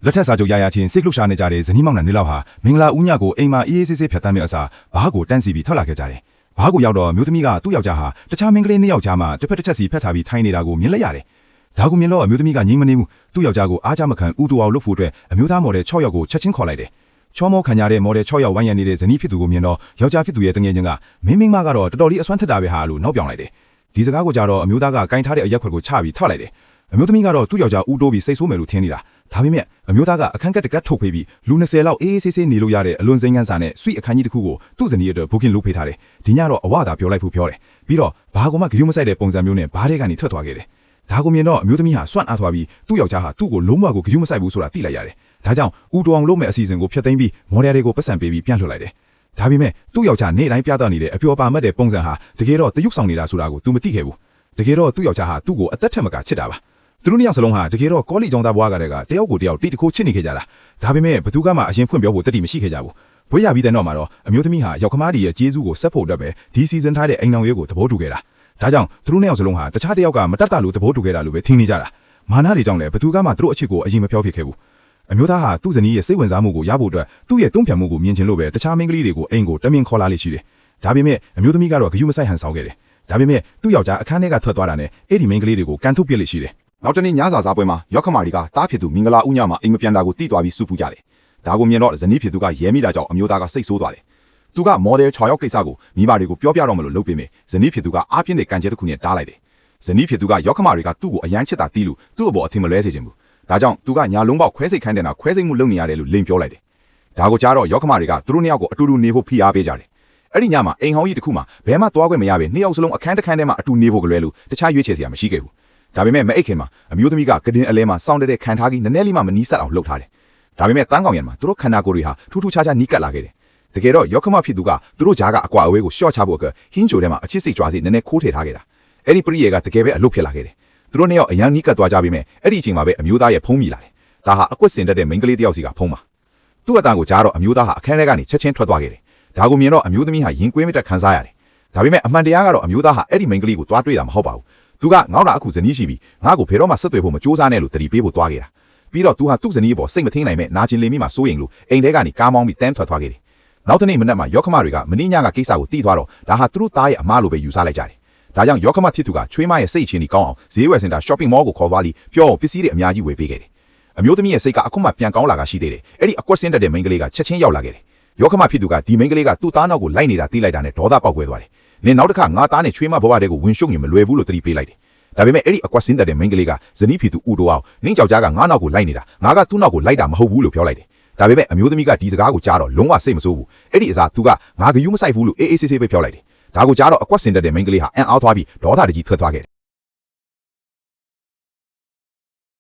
လက်ထက်စာချုပ်ရချင်းစိတ်လှုပ်ရှားနေကြတဲ့ဇနီးမောင်နှံနေလောက်ဟာမင်္ဂလာဦးညကိုအိမ်မှာအေးအေးဆေးဆေးဖြတ်တန်းမဲ့အစားဘားကိုတန်းစီပြီးထွက်လာခဲ့ကြတယ်။ဘားကိုရောက်တော့မျိုးသမီးကသူ့ယောက်ျားဟာတခြားမင်္ဂလေးနှစ်ယောက်ျားမှတစ်ဖက်တစ်ချက်စီဖက်ထားပြီးထိုင်နေတာကိုမြင်လိုက်ရတယ်။ဒါကိုမြင်တော့အမျိုးသမီးကငြိမ်မနေဘူးသူ့ယောက်ျားကိုအားကြမခံဦးတူအောင်လှုပ်ဖို့အတွက်အမျိုးသားမော်ဒယ်6ယောက်ကိုချက်ချင်းခေါ်လိုက်တယ်။ချောမောခံရတဲ့မော်ဒယ်6ယောက်ဝိုင်းရံနေတဲ့ဇနီးဖြစ်သူကိုမြင်တော့ယောက်ျားဖြစ်သူရဲ့တငယ်ချင်းကမင်းမကတော့တော်တော်လေးအစွမ်းထက်တာပဲဟာလို့နောက်ပြောင်လိုက်တယ်။ဒီစကားကိုကြတော့အမျိုးသားကကင်ထားတဲ့အရက်ခွက်ကိုချပြီးထောက်လိုက်တယ်။အမျိုးသမီးကတော့သူ့ယောက်ျားဦးတိုးပြီးစိတ်ဆိုးမယ်လို့ထင်နေတာဒါပေမဲ့အမျိုးသားကအခန်းကတကတ်ထုတ်ဖေးပြီးလူ20လောက်အေးအေးဆေးဆေးနေလို့ရတဲ့အလွန်စိမ်းငန်းစာနဲ့ဆွေအခန်းကြီးတစ်ခုကိုသူ့ဇနီးအတွက်ဘုကင်လုပ်ပေးထားတယ်ဒီညတော့အဝသာပြောလိုက်ဖို့ပြောတယ်ပြီးတော့ဘာကမှဂရုမစိုက်တဲ့ပုံစံမျိုးနဲ့ဘားထဲကနေထွက်သွားခဲ့တယ်ဒါကိုမြင်တော့အမျိုးသမီးဟာစွန့်အားသွားပြီးသူ့ယောက်ျားဟာသူ့ကိုလုံးဝကိုဂရုမစိုက်ဘူးဆိုတာသိလိုက်ရတယ်ဒါကြောင့်ဦးတော်အောင်လုပ်မဲ့အစီအစဉ်ကိုဖျက်သိမ်းပြီးမော်ဒယ်တွေကိုပတ်စံပေးပြီးပြန်လွှတ်လိုက်တယ်ဒါပေမဲ့သူ့ယောက်ျားနေ့တိုင်းပြသနေတဲ့အပျော်ပါမတ်တဲ့ပုံစံဟာတကယ်တော့တရုပ်ဆောင်နေတာဆိုတာကို तू မသိခဲ့ဘူးတကယ်တော့သူ့ယောက်ျားဟာသူ့ကိုအသက်ထက်မကချစ်တာပါသူတို့နှစ်ယောက်စလုံးဟာတကယ်တော့ကောလီကျောင်းသားဘွားကတည်းကတယောက်ကိုတယောက်တိတခိုးချစ်နေခဲ့ကြတာဒါပေမဲ့ဘသူကမှအရင်ဖွင့်ပြောဖို့တတိမရှိခဲ့ကြဘူးဘွေးရပြီးတဲ့နောက်မှာတော့အမျိုးသမီးဟာယောက်ခမကြီးရဲ့ကျေးဇူးကိုဆက်ဖို့အတွက်ပဲဒီစီဇန်ထားတဲ့အိမ်တော်ရေးကိုသဘောတူခဲ့တာဒါကြောင့်သူတို့နှစ်ယောက်စလုံးဟာတခြားတယောက်ကမတတ်တာလို့သဘောတူခဲ့တာလို့ပဲထင်နေကြတာမာနတွေကြောင့်လည်းဘသူကမှသူတို့အချစ်ကိုအရင်မပြောဖြစ်ခဲ့ဘူးအမျိုးသားဟာသူ့ဇနီးရဲ့စိတ်ဝင်စားမှုကိုရဖို့အတွက်သူ့ရဲ့တုံ့ပြန်မှုကိုမြင်ချင်လို့ပဲတခြားမိန်းကလေးတွေကိုအိမ်ကိုတမင်ခေါ်လာလိမ့်ရှိတယ်ဒါပေမဲ့အမျိုးသမီးကတော့ဂရုမစိုက်ဟန်ဆောင်ခဲ့တယ်ဒါပေမဲ့သူ့ယောက်ျားအခန်းထဲကထွက်သွားတာနဲ့အဲ့ဒီမိန်းကလေးတွေကိုကန်ထုတ်ပစ်လိမ့်ရှိတယ်နောက်တနေ့ညစာစားပွဲမှာရောက်ခမာရီကတားဖြစ်သူမင်္ဂလာဦးညမှာအိမ်မပြန်တာကိုတိသွားပြီးစုပူကြတယ်။ဒါကိုမြင်တော့ဇနီးဖြစ်သူကရဲမိတာကြောင့်အမျိုးသားကစိတ်ဆိုးသွားတယ်။သူကမော်ဒယ်6ယောက်ကိစ္စကိုမိဘတွေကိုပြောပြတော့မလို့လုပ်ပေးမယ်။ဇနီးဖြစ်သူကအားပြင်းတဲ့ကံကြက်တစ်ခုနဲ့တားလိုက်တယ်။ဇနီးဖြစ်သူကရောက်ခမာရီကသူ့ကိုအယမ်းချစ်တာတီးလို့သူ့အပေါ်အထင်မလွဲစေချင်ဘူး။ဒါကြောင့်သူကညာလုံးပေါက်ခွဲစိတ်ခိုင်းတဲ့နာခွဲစိတ်မှုလုပ်နေရတယ်လို့လိန်ပြောလိုက်တယ်။ဒါကိုကြားတော့ရောက်ခမာရီကသူတို့နှစ်ယောက်ကိုအတူတူနေဖို့ဖိအားပေးကြတယ်။အဲ့ဒီညမှာအိမ်ဟောင်းကြီးတစ်ခုမှာဘဲမှသွားခွင့်မရဘဲနှစ်ယောက်စလုံးအခန်းတစ်ခန်းထဲမှာအတူနေဖို့ကလွဲလို့တခြားရွေးချယ်စရာမရှိခဲ့ဘူး။ဒါပေမဲ့မအိတ်ခင်မှာအမျိုးသမီးကကဒင်းအလဲမှာစောင့်တဲ့ခံထားကြီးနည်းနည်းလေးမှမနီးစပ်အောင်လှုပ်ထားတယ်။ဒါပေမဲ့တန်းကောင်ရံမှာသူတို့ခန္ဓာကိုယ်တွေဟာထူးထူးခြားခြားနီးကပ်လာခဲ့တယ်။တကယ်တော့ယောက်ခမဖြစ်သူကသူတို့ဂျားကအကွာအဝေးကိုရှော့ချဖို့အတွက်ဟင်းချိုထဲမှာအချစ်စိတ်ကြွားစီနည်းနည်းခိုးထည့်ထားခဲ့တာ။အဲ့ဒီပရိယေကတကယ်ပဲအလုပ်ဖြစ်လာခဲ့တယ်။သူတို့နှစ်ယောက်အယံနီးကပ်သွားကြပြီမဲ့အဲ့ဒီအချိန်မှာပဲအမျိုးသားရဲ့ဖုံးမိလာတယ်။ဒါဟာအကွက်စင်တက်တဲ့မိန်းကလေးတစ်ယောက်စီကဖုံးပါ။သူ့အတန်ကိုကြားတော့အမျိုးသားဟာအခန်းထဲကနေချက်ချင်းထွက်သွားခဲ့တယ်။ဒါကိုမြင်တော့အမျိုးသမီးဟာရင်ကွေးမတက်ခံစားရတယ်။ဒါပေမဲ့အမှန်တရားကတော့အမျိုးသားဟာအဲ့ဒီမိန်းကလေးကိုတွားတွေ့တာမဟုတ်ပါဘူး။သူကငေါ့တာအခုဇနီးရှိပြီးငါ့ကိုဘယ်တော့မှဆက်သွယ်ဖို့မကြိုးစားနဲ့လို့တတိပေးဖို့တွားခဲ့တာပြီးတော့သူဟာသူ့ဇနီးပေါ်စိတ်မထင်းနိုင်မဲ့နာကျင်လင်မိမှစိုးရင်လို့အိမ်ထဲကနေကားမောင်းပြီးတန်းထွက်သွားခဲ့တယ်နောက်တနေ့မနက်မှာယောက်ခမတွေကမင်းညကကိစ္စကိုတီးသွားတော့ဒါဟာသူတို့သားရဲ့အမားလိုပဲယူဆလိုက်ကြတယ်ဒါကြောင့်ယောက်ခမဖြစ်သူကချွေးမရဲ့စိတ်ချင်းကြီးကောင်းအောင်ဈေးဝယ်စင်တာ shopping mall ကိုခေါ်သွားပြီးပြောအောင်ပစ္စည်းတွေအများကြီးဝယ်ပေးခဲ့တယ်အမျိုးသမီးရဲ့စိတ်ကအခုမှပြန်ကောင်းလာကရှိသေးတယ်အဲ့ဒီအကွက်စင်းတက်တဲ့မိန်းကလေးကချက်ချင်းရောက်လာခဲ့တယ်ယောက်ခမဖြစ်သူကဒီမိန်းကလေးကသူ့သားနောက်ကိုလိုက်နေတာတီးလိုက်တာနဲ့ဒေါသပေါက်ကွဲသွားတယ်နင်နောက်တစ်ခါငါသားနဲ့ချွေးမဘဝတဲ့ကိုဝင်ရှုံရင်မလွယ်ဘူးလို့တတိပေးလိုက်တယ်ဒါပေမဲ့အဲ့ဒီအကွက်စင်းတက်တဲ့မိန်းကလေးကဇနီးဖြစ်သူဦးတော်အောင်နင်းကြောက်ကြားကငါနောက်ကိုလိုက်နေတာငါကသူ့နောက်ကိုလိုက်တာမဟုတ်ဘူးလို့ပြောလိုက်တယ်ဒါပေမဲ့အမျိုးသမီးကဒီစကားကိုကြားတော့လုံးဝစိတ်မဆိုးဘူးအဲ့ဒီအစားသူကငါဂယုမဆိုင်ဘူးလို့အေးအေးဆေးဆေးပဲပြောလိုက်တယ်ဒါကိုကြားတော့အကွက်စင်းတက်တဲ့မိန်းကလေးဟာအံ့အားသွားပြီးဒေါသတကြီးထွက်သွားခဲ့တယ်